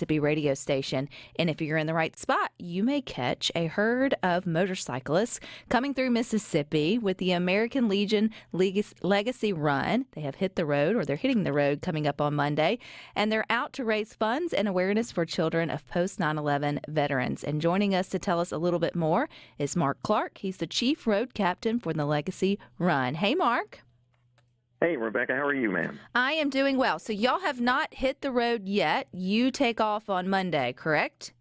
Mississippi radio station. And if you're in the right spot, you may catch a herd of motorcyclists coming through Mississippi with the American Legion Legacy Run. They have hit the road, or they're hitting the road coming up on Monday, and they're out to raise funds and awareness for children of post 9/11 veterans. And joining us to tell us a little bit more is Mark Clark. He's the chief road captain for the Legacy Run. Hey, Mark. Hey, Rebecca, how are you, ma'am? I am doing well. So y'all have not hit the road yet. You take off on Monday, correct?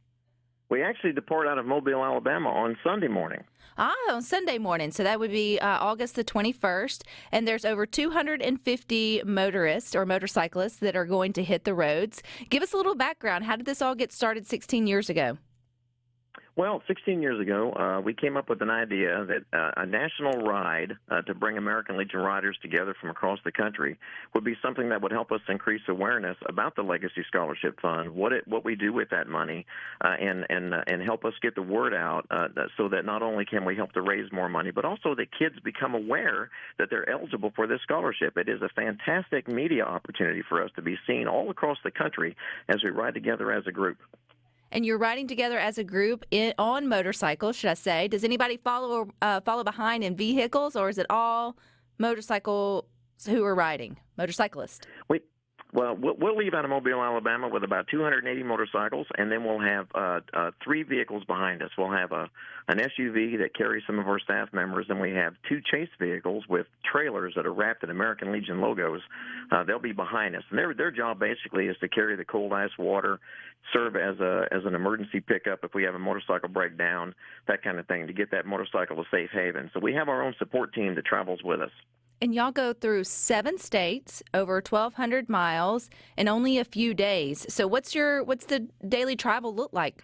We actually depart out of Mobile, Alabama on Sunday morning. On Sunday morning. So that would be August the 21st. And there's over 250 motorists or motorcyclists that are going to hit the roads. Give us a little background. How did this all get started 16 years ago? Well, 16 years ago, we came up with an idea that a national ride to bring American Legion riders together from across the country would be something that would help us increase awareness about the Legacy Scholarship Fund, what we do with that money, and help us get the word out so that not only can we help to raise more money, but also that kids become aware that they're eligible for this scholarship. It is a fantastic media opportunity for us to be seen all across the country as we ride together as a group. And you're riding together as a group on motorcycles, should I say. Does anybody follow behind in vehicles, or is it all motorcycles who are riding, motorcyclists? We'll leave out of Mobile, Alabama with about 280 motorcycles, and then we'll have 3 vehicles behind us. We'll have an SUV that carries some of our staff members, and we have 2 chase vehicles with trailers that are wrapped in American Legion logos. They'll be behind us. And their job basically is to carry the cold ice water, serve as an emergency pickup if we have a motorcycle breakdown, that kind of thing, to get that motorcycle to safe haven. So we have our own support team that travels with us. And y'all go through 7 states, over 1,200 miles, in only a few days. So what's the daily travel look like?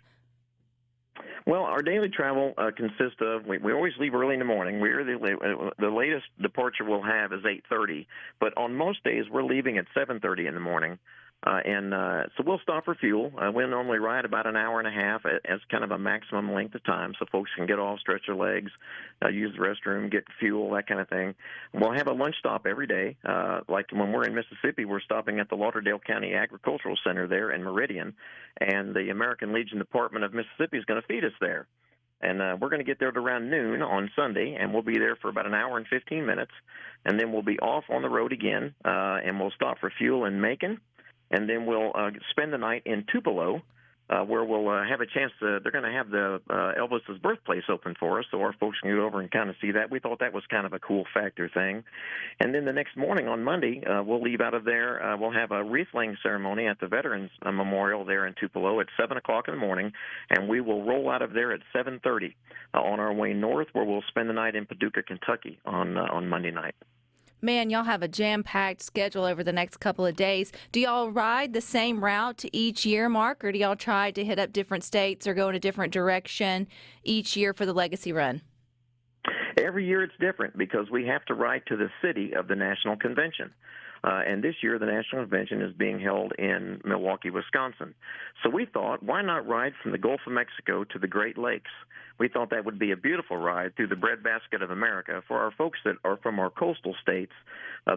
Well, our daily travel consists of, we always leave early in the morning. The latest departure we'll have is 8:30, but on most days we're leaving at 7:30 in the morning. So we'll stop for fuel. We'll normally ride about an hour and a half as kind of a maximum length of time so folks can get off, stretch their legs, use the restroom, get fuel, that kind of thing. We'll have a lunch stop every day. Like when we're in Mississippi, we're stopping at the Lauderdale County Agricultural Center there in Meridian, and the American Legion Department of Mississippi is going to feed us there. And we're going to get there at around noon on Sunday, and we'll be there for about an hour and 15 minutes. And then we'll be off on the road again, and we'll stop for fuel in Macon. And then we'll spend the night in Tupelo, where we'll have a chance to, they're going to have the Elvis's birthplace open for us, so our folks can go over and kind of see that. We thought that was kind of a cool factor thing. And then the next morning on Monday, we'll leave out of there. We'll have a wreath-laying ceremony at the Veterans Memorial there in Tupelo at 7 o'clock in the morning, and we will roll out of there at 7:30 on our way north, where we'll spend the night in Paducah, Kentucky on Monday night. Man, y'all have a jam-packed schedule over the next couple of days. Do y'all ride the same route each year, Mark, or do y'all try to hit up different states or go in a different direction each year for the Legacy Run? Every year it's different because we have to ride to the city of the National Convention. And this year the National Convention is being held in Milwaukee, Wisconsin. So we thought, why not ride from the Gulf of Mexico to the Great Lakes? We thought that would be a beautiful ride through the breadbasket of America. For our folks that are from our coastal states,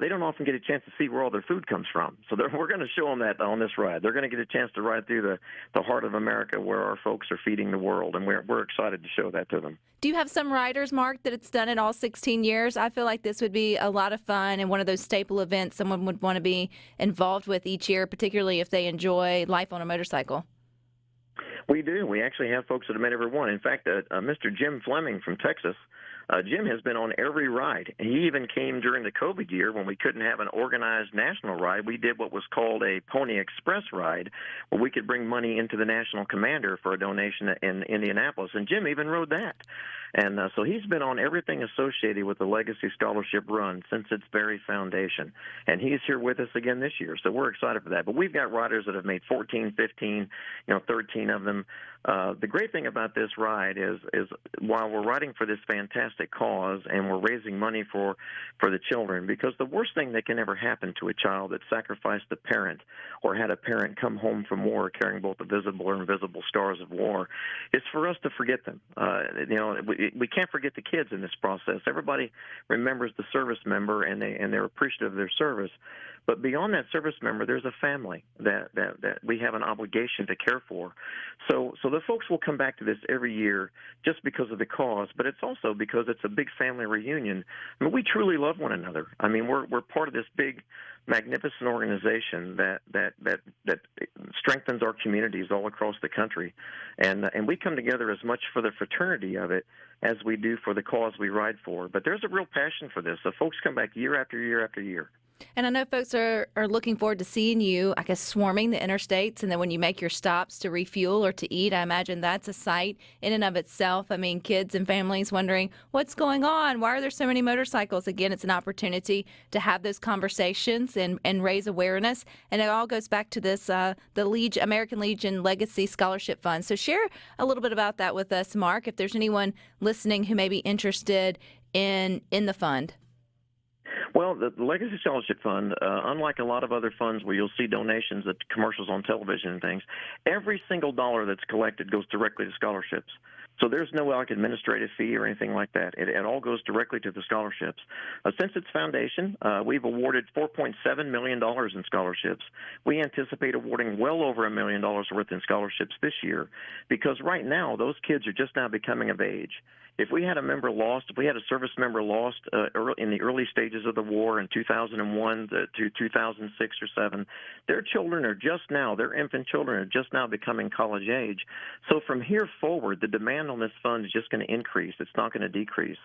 they don't often get a chance to see where all their food comes from. So we're going to show them that on this ride. They're going to get a chance to ride through the heart of America where our folks are feeding the world, and we're excited to show that to them. Do you have some riders, Mark, that it's done it all 16 years? I feel like this would be a lot of fun and one of those staple events someone would want to be involved with each year, particularly if they enjoy life on a motorcycle. We do. We actually have folks that have made every one. In fact, Mr. Jim Fleming from Texas, Jim has been on every ride. He even came during the COVID year when we couldn't have an organized national ride. We did what was called a Pony Express ride, where we could bring money into the National Commander for a donation in Indianapolis, and Jim even rode that. And so he's been on everything associated with the Legacy Scholarship Run since its very foundation. And he's here with us again this year, so we're excited for that. But we've got riders that have made 14, 15, 13 of them. The great thing about this ride is while we're riding for this fantastic cause and we're raising money for the children, because the worst thing that can ever happen to a child that sacrificed a parent or had a parent come home from war carrying both the visible or invisible scars of war is for us to forget them. We can't forget the kids in this process. Everybody remembers the service member and they're appreciative of their service. But beyond that service member, there's a family that we have an obligation to care for. So the folks will come back to this every year just because of the cause, but it's also because it's a big family reunion. I mean, we truly love one another. I mean, we're part of this big, magnificent organization that strengthens our communities all across the country, and we come together as much for the fraternity of it as we do for the cause we ride for. But there's a real passion for this. So folks come back year after year after year. And I know folks are looking forward to seeing you, I guess, swarming the interstates. And then when you make your stops to refuel or to eat, I imagine that's a sight in and of itself. I mean, kids and families wondering, what's going on? Why are there so many motorcycles? Again, it's an opportunity to have those conversations and raise awareness. And it all goes back to this, the American Legion Legacy Scholarship Fund. So share a little bit about that with us, Mark, if there's anyone listening who may be interested in the fund. Well, the Legacy Scholarship Fund, unlike a lot of other funds where you'll see donations at commercials on television and things, every single dollar that's collected goes directly to scholarships. So there's no administrative fee or anything like that. It all goes directly to the scholarships. Since its foundation, we've awarded $4.7 million in scholarships. We anticipate awarding well over $1 million worth in scholarships this year because right now those kids are just now becoming of age. If we had a service member lost in the early stages of the war in 2001 to 2006 or 7, their infant children are just now becoming college age. So from here forward, the demand on this fund is just going to increase. It's not going to decrease.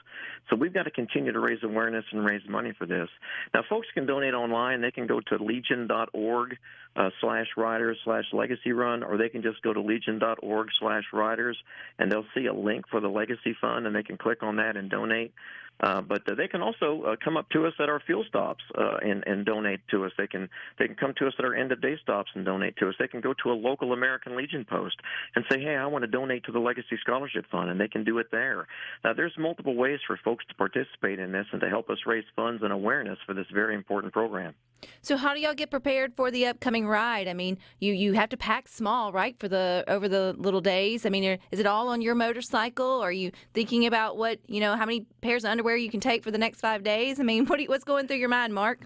So we've got to continue to raise awareness and raise money for this. Now, folks can donate online. They can go to legion.org /riders/legacy run, or they can just go to legion.org/riders, and they'll see a link for the Legacy Fund, and they can click on that and donate. But they can also come up to us at our fuel stops and donate to us. They can come to us at our end-of-day stops and donate to us. They can go to a local American Legion post and say, hey, I want to donate to the Legacy Scholarship Fund, and they can do it there. Now, there's multiple ways for folks to participate in this and to help us raise funds and awareness for this very important program. So how do y'all get prepared for the upcoming ride? I mean, you have to pack small, right, over the little days? I mean, is it all on your motorcycle? Are you thinking about how many pairs of underwear you can take for the next 5 days? I mean, what's going through your mind, Mark?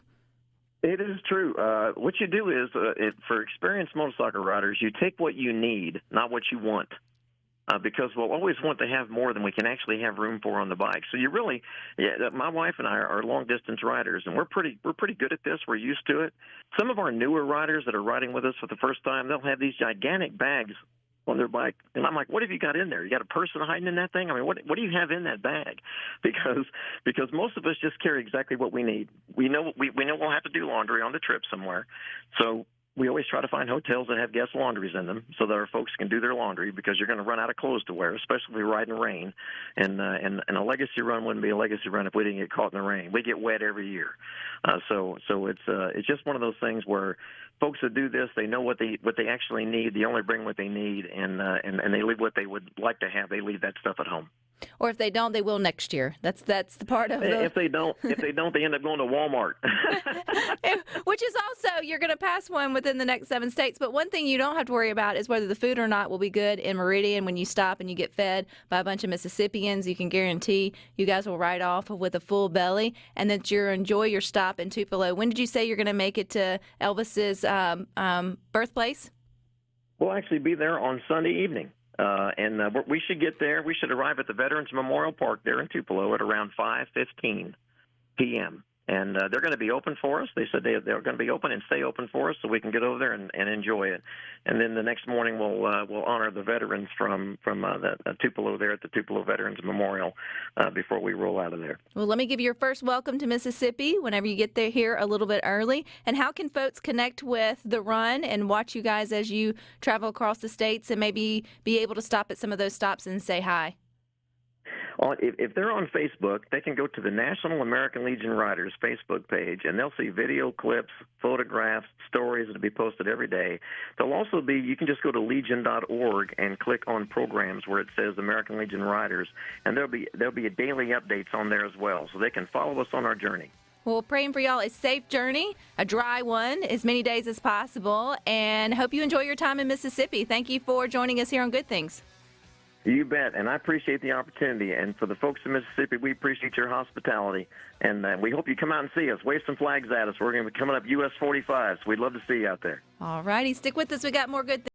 It is true. What you do is, for experienced motorcycle riders, you take what you need, not what you want. Because we'll always want to have more than we can actually have room for on the bike. So my wife and I are long distance riders, and we're pretty good at this. We're used to it. Some of our newer riders that are riding with us for the first time, they'll have these gigantic bags on their bike, and I'm like, what have you got in there? You got a person hiding in that thing? I mean, what do you have in that bag? Because most of us just carry exactly what we need. We know we'll have to do laundry on the trip somewhere, so we always try to find hotels that have guest laundries in them so that our folks can do their laundry, because you're going to run out of clothes to wear, especially if we ride in the rain. And a legacy run wouldn't be a legacy run if we didn't get caught in the rain. We get wet every year. So it's just one of those things where folks that do this, they know what they actually need. They only bring what they need, and they leave what they would like to have. They leave that stuff at home. Or if they don't, they will next year. That's the part of If they don't, they end up going to Walmart. Which is also, you're going to pass one within the next 7 states. But one thing you don't have to worry about is whether the food or not will be good in Meridian when you stop and you get fed by a bunch of Mississippians. You can guarantee you guys will ride off with a full belly, and that you'll enjoy your stop in Tupelo. When did you say you're going to make it to Elvis's birthplace? We'll actually be there on Sunday evening. And we should get there. We should arrive at the Veterans Memorial Park there in Tupelo at around 5:15 p.m. And they're going to be open for us. They said they're going to be open and stay open for us so we can get over there and enjoy it. And then the next morning we'll honor the veterans from the Tupelo there at the Tupelo Veterans Memorial before we roll out of there. Well, let me give you your first welcome to Mississippi whenever you get there here a little bit early. And how can folks connect with the run and watch you guys as you travel across the states and maybe be able to stop at some of those stops and say hi? If they're on Facebook, they can go to the National American Legion Riders Facebook page, and they'll see video clips, photographs, stories that will be posted every day. There'll also be, you can just go to legion.org and click on programs where it says American Legion Riders, and there'll be daily updates on there as well, so they can follow us on our journey. Well, praying for y'all a safe journey, a dry one, as many days as possible, and hope you enjoy your time in Mississippi. Thank you for joining us here on Good Things. You bet, and I appreciate the opportunity. And for the folks in Mississippi, we appreciate your hospitality, and we hope you come out and see us. Wave some flags at us. We're going to be coming up US 45, so we'd love to see you out there. All righty, stick with us. We got more good things.